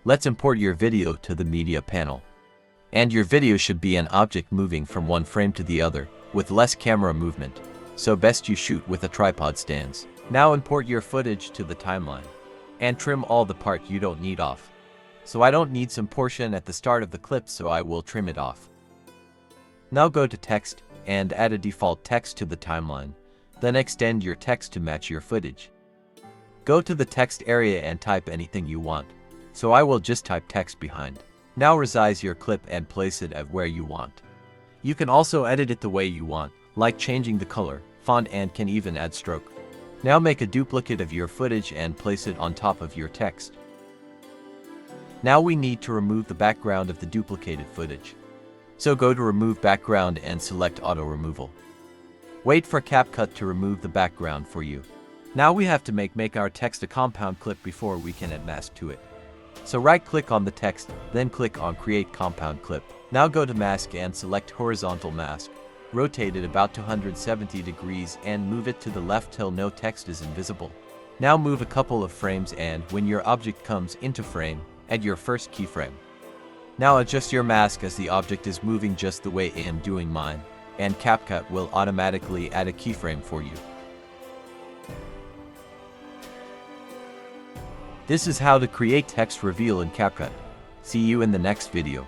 Let's import your video to the media panel. And your video should be an object moving from one frame to the other, with less camera movement, so best you shoot with a tripod stands. Now import your footage to the timeline, and trim all the part you don't need off. So I don't need some portion at the start of the clip, so I will trim it off. Now go to text, and add a default text to the timeline, then extend your text to match your footage. Go to the text area and type anything you want, so I will just type text behind. Now resize your clip and place it at where you want. You can also edit it the way you want, like changing the color, font, and can even add stroke. Now make a duplicate of your footage and place it on top of your text. Now we need to remove the background of the duplicated footage. So go to Remove Background and select Auto Removal. Wait for Capcut to remove the background for you. Now we have to make our text a compound clip before we can add mask to it. So right-click on the text, then click on Create Compound Clip. Now go to Mask and select Horizontal Mask. Rotate it about 270 degrees and move it to the left till no text is invisible. Now move a couple of frames, and when your object comes into frame, add your first keyframe. Now adjust your mask as the object is moving just the way I am doing mine, and Capcut will automatically add a keyframe for you. This is how to create text reveal in Capcut. See you in the next video.